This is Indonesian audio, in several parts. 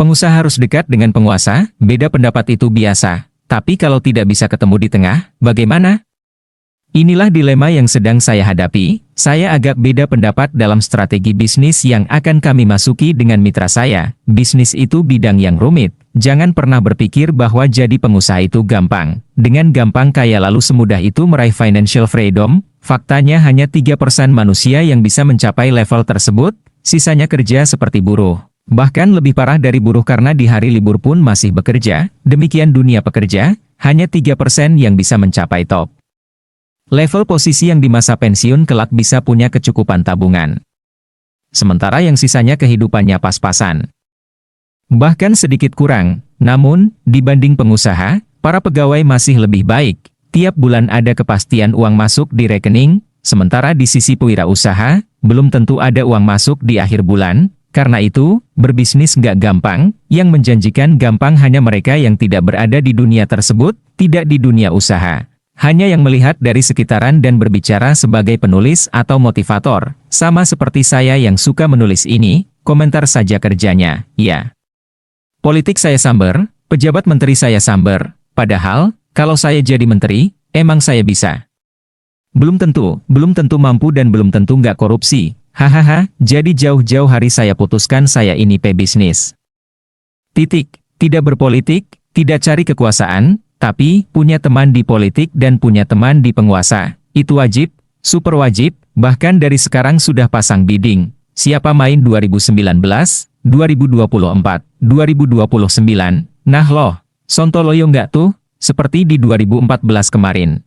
Pengusaha harus dekat dengan penguasa, beda pendapat itu biasa. Tapi kalau tidak bisa ketemu di tengah, bagaimana? Inilah dilema yang sedang saya hadapi. Saya agak beda pendapat dalam strategi bisnis yang akan kami masuki dengan mitra saya. Bisnis itu bidang yang rumit. Jangan pernah berpikir bahwa jadi pengusaha itu gampang. Dengan gampang kaya lalu semudah itu meraih financial freedom. Faktanya hanya 3% manusia yang bisa mencapai level tersebut, sisanya kerja seperti buruh. Bahkan lebih parah dari buruh karena di hari libur pun masih bekerja. Demikian dunia pekerja, hanya 3% yang bisa mencapai top level posisi yang di masa pensiun kelak bisa punya kecukupan tabungan. Sementara yang sisanya kehidupannya pas-pasan. Bahkan sedikit kurang, namun, dibanding pengusaha, para pegawai masih lebih baik. Tiap bulan ada kepastian uang masuk di rekening, sementara di sisi pewirausaha, belum tentu ada uang masuk di akhir bulan. Karena itu, berbisnis nggak gampang, yang menjanjikan gampang hanya mereka yang tidak berada di dunia tersebut, tidak di dunia usaha. Hanya yang melihat dari sekitaran dan berbicara sebagai penulis atau motivator, sama seperti saya yang suka menulis ini, komentar saja kerjanya, ya. Politik saya samber, pejabat menteri saya samber, padahal, kalau saya jadi menteri, emang saya bisa. Belum tentu mampu dan belum tentu nggak korupsi. Hahaha, jadi jauh-jauh hari saya putuskan saya ini pebisnis. Titik, tidak berpolitik, tidak cari kekuasaan, tapi punya teman di politik dan punya teman di penguasa. Itu wajib, super wajib, bahkan dari sekarang sudah pasang bidding. Siapa main 2019, 2024, 2029, nah loh, sontoloyo nggak tuh, seperti di 2014 kemarin.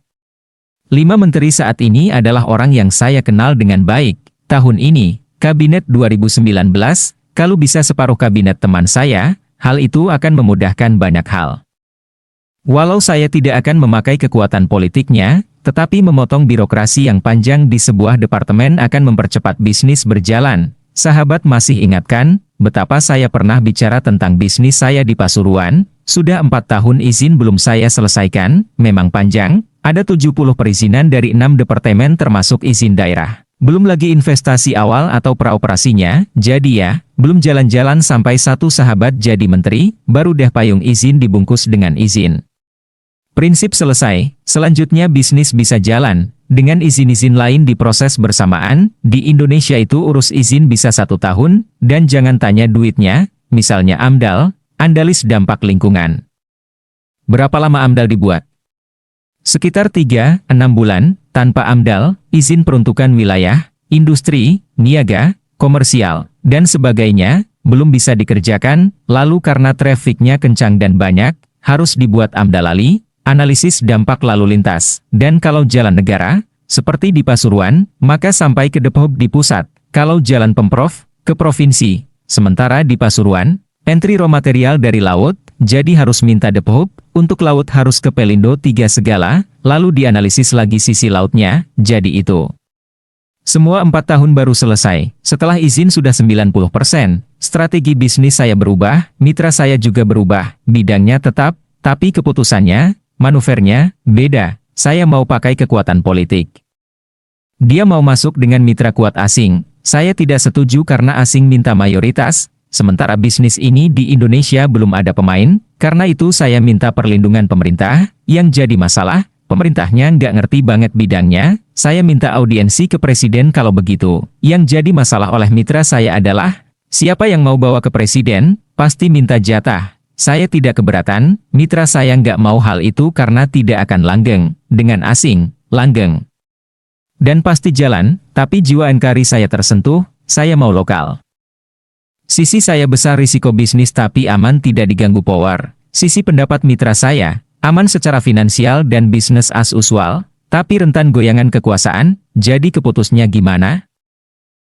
5 menteri saat ini adalah orang yang saya kenal dengan baik. Tahun ini, kabinet 2019, kalau bisa separuh kabinet teman saya, hal itu akan memudahkan banyak hal. Walau saya tidak akan memakai kekuatan politiknya, tetapi memotong birokrasi yang panjang di sebuah departemen akan mempercepat bisnis berjalan. Sahabat masih ingatkan, betapa saya pernah bicara tentang bisnis saya di Pasuruan, sudah 4 tahun izin belum saya selesaikan, memang panjang, ada 70 perizinan dari 6 departemen termasuk izin daerah. Belum lagi investasi awal atau praoperasinya, jadi ya, belum jalan-jalan sampai satu sahabat jadi menteri, baru deh payung izin dibungkus dengan izin. Prinsip selesai, selanjutnya bisnis bisa jalan, dengan izin-izin lain diproses bersamaan, di Indonesia itu urus izin bisa 1 tahun, dan jangan tanya duitnya, misalnya AMDAL, analis dampak lingkungan. Berapa lama AMDAL dibuat? Sekitar 3-6 bulan, tanpa AMDAL, izin peruntukan wilayah, industri, niaga, komersial, dan sebagainya, belum bisa dikerjakan, lalu karena trafiknya kencang dan banyak, harus dibuat AMDAL lali, analisis dampak lalu lintas, dan kalau jalan negara, seperti di Pasuruan, maka sampai ke Dephob di pusat, kalau jalan Pemprov, ke provinsi, sementara di Pasuruan, entry raw material dari laut, jadi harus minta Dephob, untuk laut harus ke Pelindo 3 segala, lalu dianalisis lagi sisi lautnya, jadi itu. Semua 4 tahun baru selesai, setelah izin sudah 90%, strategi bisnis saya berubah, mitra saya juga berubah, bidangnya tetap, tapi keputusannya, manuvernya, beda. Saya mau pakai kekuatan politik. Dia mau masuk dengan mitra kuat asing. Saya tidak setuju karena asing minta mayoritas, sementara bisnis ini di Indonesia belum ada pemain, karena itu saya minta perlindungan pemerintah. Yang jadi masalah, pemerintahnya nggak ngerti banget bidangnya, saya minta audiensi ke presiden kalau begitu. Yang jadi masalah oleh mitra saya adalah, siapa yang mau bawa ke presiden, pasti minta jatah. Saya tidak keberatan, mitra saya nggak mau hal itu karena tidak akan langgeng, dengan asing, langgeng. Dan pasti jalan, tapi jiwa NKRI saya tersentuh, saya mau lokal. Sisi saya besar risiko bisnis tapi aman tidak diganggu power. Sisi pendapat mitra saya, aman secara finansial dan bisnis as usual, tapi rentan goyangan kekuasaan, jadi keputusnya gimana?